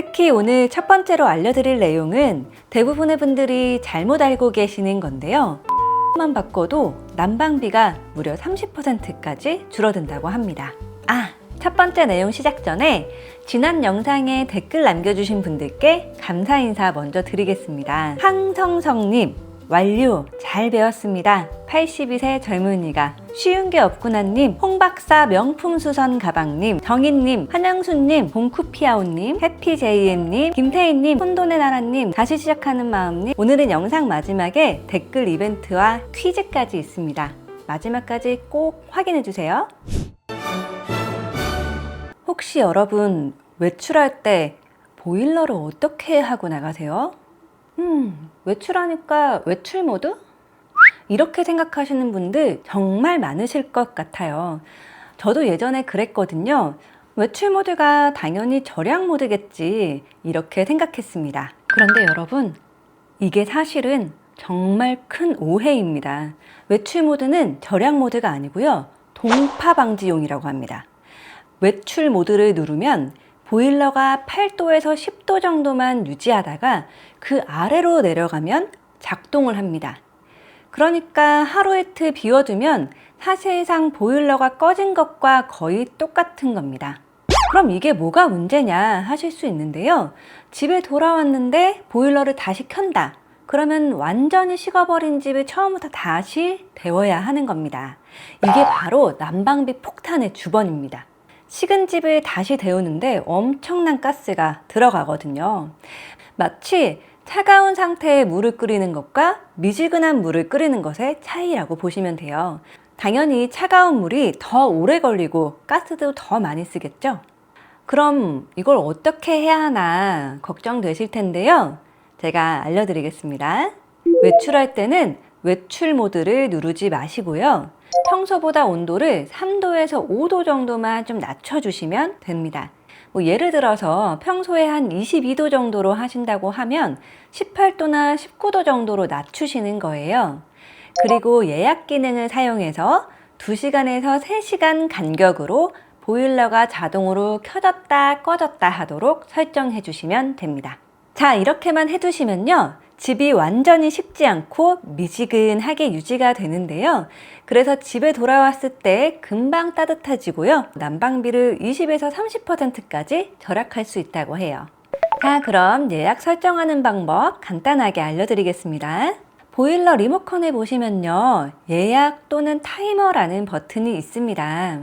특히 오늘 첫 번째로 알려드릴 내용은 대부분의 분들이 잘못 알고 계시는 건데요. 만 바꿔도 난방비가 무려 30%까지 줄어든다고 합니다. 첫 번째 내용 시작 전에 지난 영상에 댓글 남겨주신 분들께 감사 인사 먼저 드리겠습니다. 황성성님, 완료 잘 배웠습니다. 82세 젊은이가. 쉬운 게 없구나님, 홍박사 명품수선 가방님, 정인님, 한양수님, 봉쿠피아오님, 해피JM님, 김태희님, 혼돈의 나라님, 다시 시작하는 마음님. 오늘은 영상 마지막에 댓글 이벤트와 퀴즈까지 있습니다. 마지막까지 꼭 확인해주세요. 혹시 여러분 외출할 때 보일러를 어떻게 하고 나가세요? 외출하니까 외출 모드? 이렇게 생각하시는 분들 정말 많으실 것 같아요. 저도 예전에 그랬거든요. 외출 모드가 당연히 절약 모드겠지 이렇게 생각했습니다. 그런데 여러분, 이게 사실은 정말 큰 오해입니다. 외출 모드는 절약 모드가 아니고요, 동파 방지용이라고 합니다. 외출 모드를 누르면 보일러가 8도에서 10도 정도만 유지하다가 그 아래로 내려가면 작동을 합니다. 그러니까 하루 이틀 비워두면 사실상 보일러가 꺼진 것과 거의 똑같은 겁니다. 그럼 이게 뭐가 문제냐 하실 수 있는데요. 집에 돌아왔는데 보일러를 다시 켠다. 그러면 완전히 식어버린 집을 처음부터 다시 데워야 하는 겁니다. 이게 바로 난방비 폭탄의 주범입니다. 식은 집을 다시 데우는데 엄청난 가스가 들어가거든요. 마치 차가운 상태의 물을 끓이는 것과 미지근한 물을 끓이는 것의 차이라고 보시면 돼요. 당연히 차가운 물이 더 오래 걸리고 가스도 더 많이 쓰겠죠? 그럼 이걸 어떻게 해야 하나 걱정되실 텐데요. 제가 알려드리겠습니다. 외출할 때는 외출 모드를 누르지 마시고요. 평소보다 온도를 3도에서 5도 정도만 좀 낮춰주시면 됩니다. 예를 들어서 평소에 한 22도 정도로 하신다고 하면 18도나 19도 정도로 낮추시는 거예요. 그리고 예약 기능을 사용해서 2시간에서 3시간 간격으로 보일러가 자동으로 켜졌다 꺼졌다 하도록 설정해 주시면 됩니다. 자, 이렇게만 해두시면요, 집이 완전히 식지 않고 미지근하게 유지가 되는데요. 그래서 집에 돌아왔을 때 금방 따뜻해지고요. 난방비를 20에서 30%까지 절약할 수 있다고 해요. 자, 그럼 예약 설정하는 방법 간단하게 알려드리겠습니다. 보일러 리모컨에 보시면요, 예약 또는 타이머라는 버튼이 있습니다.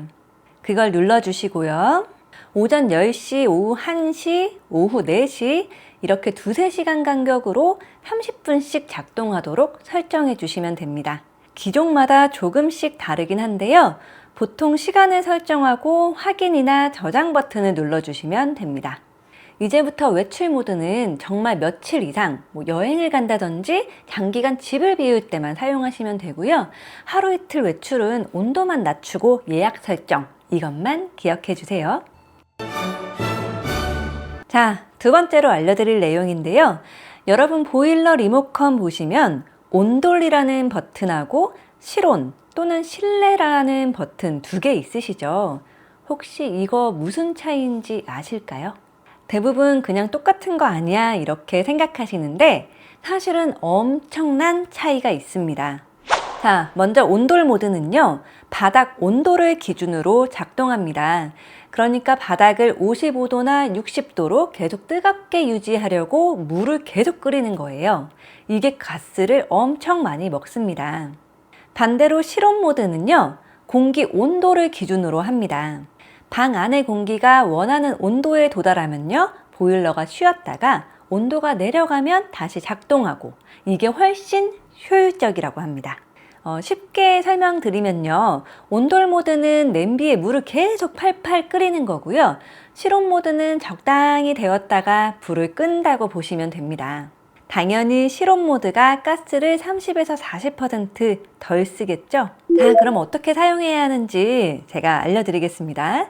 그걸 눌러주시고요. 오전 10시, 오후 1시, 오후 4시 이렇게 2-3시간 간격으로 30분씩 작동하도록 설정해 주시면 됩니다. 기종마다 조금씩 다르긴 한데요. 보통 시간을 설정하고 확인이나 저장 버튼을 눌러주시면 됩니다. 이제부터 외출 모드는 정말 며칠 이상 여행을 간다든지 장기간 집을 비울 때만 사용하시면 되고요. 하루 이틀 외출은 온도만 낮추고 예약 설정, 이것만 기억해 주세요. 자, 두 번째로 알려드릴 내용인데요. 여러분 보일러 리모컨 보시면 온돌이라는 버튼하고 실온 또는 실내라는 버튼 2개 있으시죠? 혹시 이거 무슨 차이인지 아실까요? 대부분 그냥 똑같은 거 아니야 이렇게 생각하시는데 사실은 엄청난 차이가 있습니다. 자, 먼저 온돌 모드는요, 바닥 온도를 기준으로 작동합니다. 그러니까 바닥을 55도나 60도로 계속 뜨겁게 유지하려고 물을 계속 끓이는 거예요. 이게 가스를 엄청 많이 먹습니다. 반대로 실온 모드는요, 공기 온도를 기준으로 합니다. 방 안의 공기가 원하는 온도에 도달하면요, 보일러가 쉬었다가 온도가 내려가면 다시 작동하고, 이게 훨씬 효율적이라고 합니다. 쉽게 설명드리면요, 온돌 모드는 냄비에 물을 계속 팔팔 끓이는 거고요. 실온 모드는 적당히 데웠다가 불을 끈다고 보시면 됩니다. 당연히 실온 모드가 가스를 30에서 40% 쓰겠죠? 자, 그럼 어떻게 사용해야 하는지 제가 알려드리겠습니다.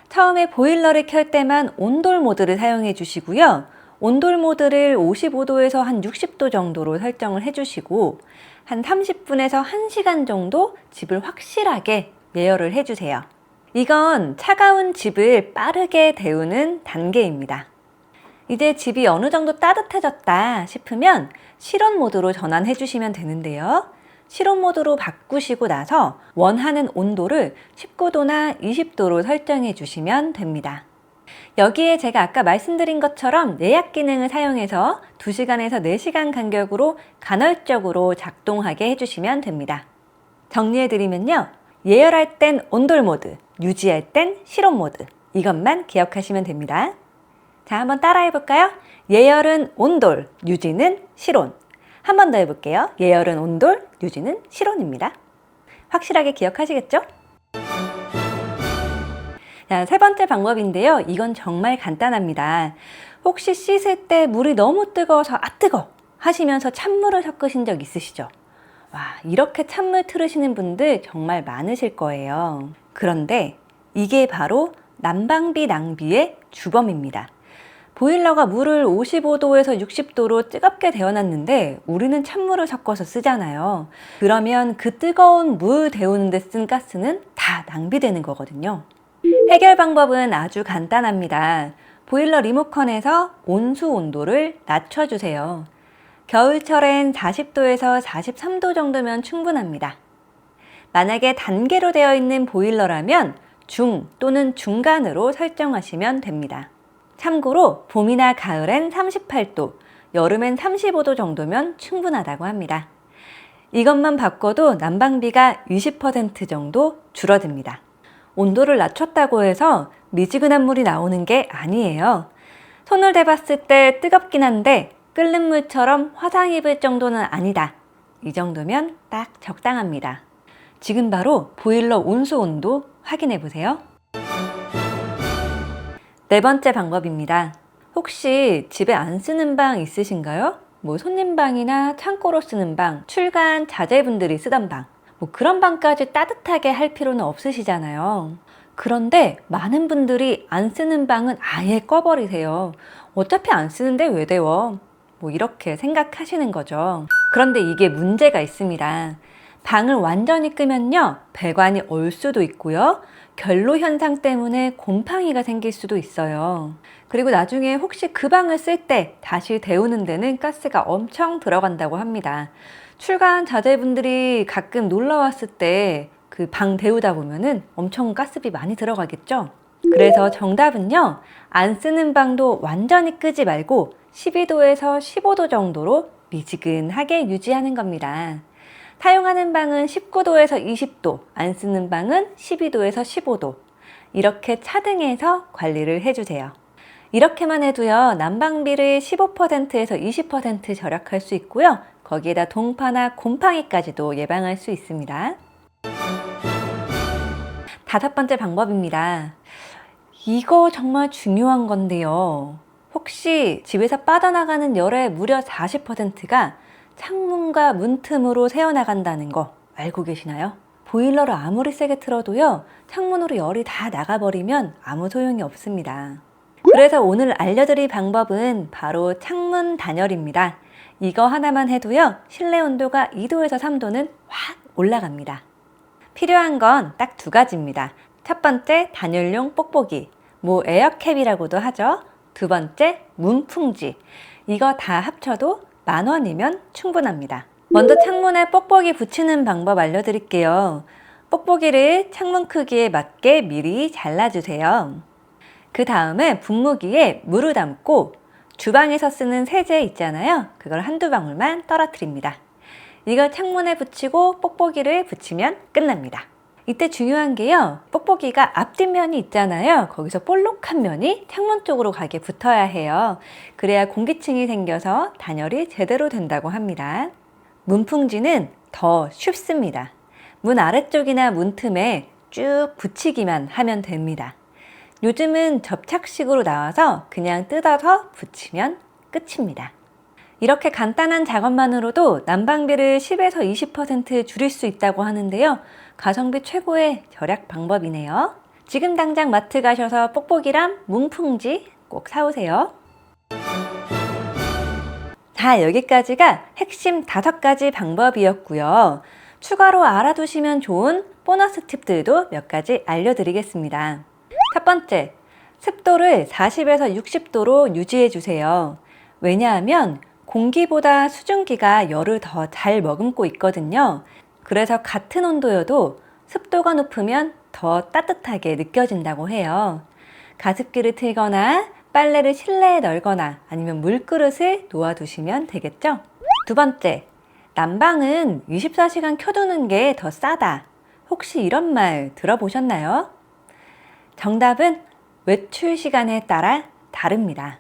처음에 보일러를 켤 때만 온돌 모드를 사용해 주시고요. 온돌 모드를 55도에서 한 60도 정도로 설정을 해주시고 한 30분에서 1시간 정도 집을 확실하게 예열을 해주세요. 이건 차가운 집을 빠르게 데우는 단계입니다. 이제 집이 어느 정도 따뜻해졌다 싶으면 실온 모드로 전환해 주시면 되는데요. 실온 모드로 바꾸시고 나서 원하는 온도를 19도나 20도로 설정해 주시면 됩니다. 여기에 제가 아까 말씀드린 것처럼 예약 기능을 사용해서 2시간에서 4시간 간격으로 간헐적으로 작동하게 해주시면 됩니다. 정리해드리면요. 예열할 땐 온돌 모드, 유지할 땐 실온 모드, 이것만 기억하시면 됩니다. 자, 한번 따라해볼까요? 예열은 온돌, 유지는 실온. 한 번 더 해볼게요. 예열은 온돌, 유지는 실온입니다. 확실하게 기억하시겠죠? 자, 세 번째 방법인데요. 이건 정말 간단합니다. 혹시 씻을 때 물이 너무 뜨거워서 뜨거! 하시면서 찬물을 섞으신 적 있으시죠? 와, 이렇게 찬물 틀으시는 분들 정말 많으실 거예요. 그런데 이게 바로 난방비 낭비의 주범입니다. 보일러가 물을 55도에서 60도로 뜨겁게 데워놨는데 우리는 찬물을 섞어서 쓰잖아요. 그러면 그 뜨거운 물 데우는 데 쓴 가스는 다 낭비되는 거거든요. 해결 방법은 아주 간단합니다. 보일러 리모컨에서 온수 온도를 낮춰주세요. 겨울철엔 40도에서 43도 정도면 충분합니다. 만약에 단계로 되어 있는 보일러라면 중 또는 중간으로 설정하시면 됩니다. 참고로 봄이나 가을엔 38도, 여름엔 35도 정도면 충분하다고 합니다. 이것만 바꿔도 난방비가 20% 정도 줄어듭니다. 온도를 낮췄다고 해서 미지근한 물이 나오는 게 아니에요. 손을 대봤을 때 뜨겁긴 한데 끓는 물처럼 화상 입을 정도는 아니다. 이 정도면 딱 적당합니다. 지금 바로 보일러 온수 온도 확인해 보세요. 네 번째 방법입니다. 혹시 집에 안 쓰는 방 있으신가요? 손님 방이나 창고로 쓰는 방, 출간 자제분들이 쓰던 방, 그런 방까지 따뜻하게 할 필요는 없으시잖아요. 그런데 많은 분들이 안 쓰는 방은 아예 꺼버리세요. 어차피 안 쓰는데 왜 데워? 이렇게 생각하시는 거죠. 그런데 이게 문제가 있습니다. 방을 완전히 끄면요, 배관이 얼 수도 있고요, 결로 현상 때문에 곰팡이가 생길 수도 있어요. 그리고 나중에 혹시 그 방을 쓸 때 다시 데우는 데는 가스가 엄청 들어간다고 합니다. 출간 자제분들이 가끔 놀러 왔을 때 그 방 데우다 보면은 엄청 가스비 많이 들어가겠죠? 그래서 정답은요, 안 쓰는 방도 완전히 끄지 말고 12도에서 15도 정도로 미지근하게 유지하는 겁니다. 사용하는 방은 19도에서 20도, 안 쓰는 방은 12도에서 15도. 이렇게 차등해서 관리를 해주세요. 이렇게만 해도요, 난방비를 15%에서 20% 절약할 수 있고요. 거기에다 동파나 곰팡이까지도 예방할 수 있습니다. 다섯 번째 방법입니다. 이거 정말 중요한 건데요. 혹시 집에서 빠져나가는 열의 무려 40%가 창문과 문틈으로 새어나간다는 거 알고 계시나요? 보일러를 아무리 세게 틀어도요, 창문으로 열이 다 나가버리면 아무 소용이 없습니다. 그래서 오늘 알려드릴 방법은 바로 창문 단열입니다. 이거 하나만 해도요, 실내 온도가 2도에서 3도는 확 올라갑니다. 필요한 건 딱 2가지입니다. 첫 번째, 단열용 뽁뽁이, 에어캡이라고도 하죠. 두 번째, 문풍지. 이거 다 합쳐도 10,000원이면 충분합니다. 먼저 창문에 뽁뽁이 붙이는 방법 알려드릴게요. 뽁뽁이를 창문 크기에 맞게 미리 잘라주세요. 그 다음에 분무기에 물을 담고 주방에서 쓰는 세제 있잖아요. 그걸 한두 방울만 떨어뜨립니다. 이걸 창문에 붙이고 뽁뽁이를 붙이면 끝납니다. 이때 중요한 게요, 뽁뽁이가 앞뒷면이 있잖아요. 거기서 볼록한 면이 창문 쪽으로 가게 붙어야 해요. 그래야 공기층이 생겨서 단열이 제대로 된다고 합니다. 문풍지는 더 쉽습니다. 문 아래쪽이나 문틈에 쭉 붙이기만 하면 됩니다. 요즘은 접착식으로 나와서 그냥 뜯어서 붙이면 끝입니다. 이렇게 간단한 작업만으로도 난방비를 10에서 20% 줄일 수 있다고 하는데요. 가성비 최고의 절약 방법이네요. 지금 당장 마트 가셔서 뽁뽁이랑 문풍지 꼭 사오세요. 자, 여기까지가 핵심 5가지 방법이었고요. 추가로 알아두시면 좋은 보너스 팁들도 몇 가지 알려드리겠습니다. 첫 번째, 습도를 40에서 60도로 유지해 주세요. 왜냐하면 공기보다 수증기가 열을 더 잘 머금고 있거든요. 그래서 같은 온도여도 습도가 높으면 더 따뜻하게 느껴진다고 해요. 가습기를 틀거나 빨래를 실내에 널거나 아니면 물그릇을 놓아두시면 되겠죠? 두 번째, 난방은 24시간 켜두는 게 더 싸다. 혹시 이런 말 들어보셨나요? 정답은 외출 시간에 따라 다릅니다.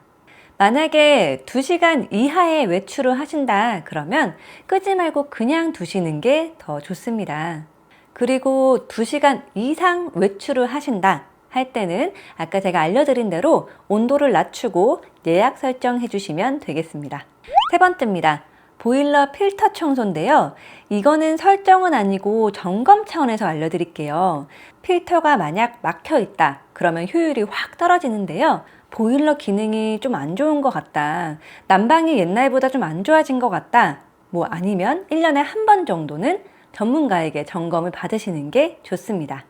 만약에 2시간 이하의 외출을 하신다 그러면 끄지 말고 그냥 두시는 게 더 좋습니다. 그리고 2시간 이상 외출을 하신다 할 때는 아까 제가 알려드린 대로 온도를 낮추고 예약 설정해 주시면 되겠습니다. 세 번째입니다. 보일러 필터 청소인데요. 이거는 설정은 아니고 점검 차원에서 알려드릴게요. 필터가 만약 막혀 있다 그러면 효율이 확 떨어지는데요. 보일러 기능이 좀 안 좋은 것 같다. 난방이 옛날보다 좀 안 좋아진 것 같다. 뭐 아니면 1년에 한 번 정도는 전문가에게 점검을 받으시는 게 좋습니다.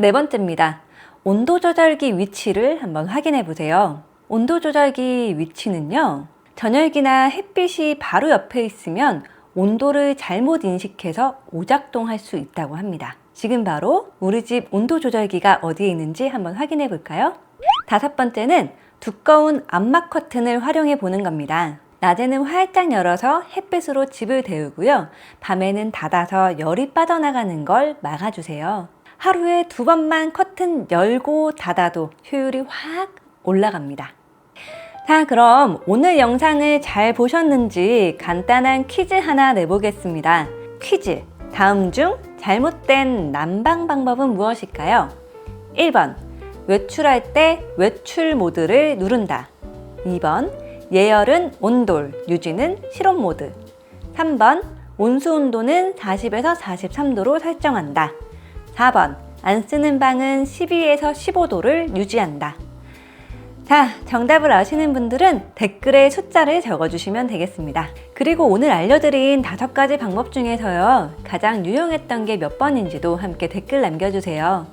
네 번째입니다. 온도 조절기 위치를 한번 확인해 보세요. 온도 조절기 위치는요. 전열기나 햇빛이 바로 옆에 있으면 온도를 잘못 인식해서 오작동할 수 있다고 합니다. 지금 바로 우리 집 온도 조절기가 어디에 있는지 한번 확인해 볼까요? 다섯 번째는 두꺼운 암막 커튼을 활용해 보는 겁니다. 낮에는 활짝 열어서 햇빛으로 집을 데우고요. 밤에는 닫아서 열이 빠져나가는 걸 막아주세요. 하루에 2번만 커튼 열고 닫아도 효율이 확 올라갑니다. 자, 그럼 오늘 영상을 잘 보셨는지 간단한 퀴즈 하나 내보겠습니다. 퀴즈! 다음 중 잘못된 난방 방법은 무엇일까요? 1번, 외출할 때 외출 모드를 누른다. 2번, 예열은 온돌, 유지는 실온 모드. 3번, 온수 온도는 40에서 43도로 설정한다. 4번, 안 쓰는 방은 12에서 15도를 유지한다. 자, 정답을 아시는 분들은 댓글에 숫자를 적어주시면 되겠습니다. 그리고 오늘 알려드린 5가지 방법 중에서요, 가장 유용했던 게 몇 번인지도 함께 댓글 남겨주세요.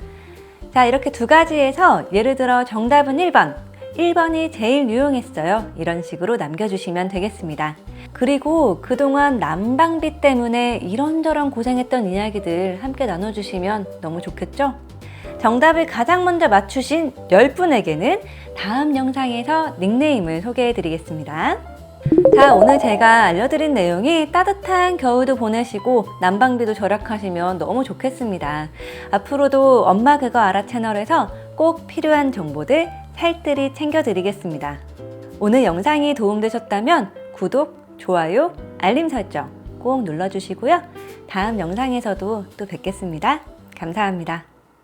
자, 이렇게 2가지에서 예를 들어 정답은 1번, 1번이 제일 유용했어요. 이런 식으로 남겨주시면 되겠습니다. 그리고 그동안 난방비 때문에 이런저런 고생했던 이야기들 함께 나눠주시면 너무 좋겠죠? 정답을 가장 먼저 맞추신 10분에게는 다음 영상에서 닉네임을 소개해 드리겠습니다. 자, 오늘 제가 알려드린 내용이 따뜻한 겨울도 보내시고 난방비도 절약하시면 너무 좋겠습니다. 앞으로도 엄마 그거 알아 채널에서 꼭 필요한 정보들 살뜰히 챙겨드리겠습니다. 오늘 영상이 도움되셨다면 구독, 좋아요, 알림 설정 꼭 눌러주시고요. 다음 영상에서도 또 뵙겠습니다. 감사합니다.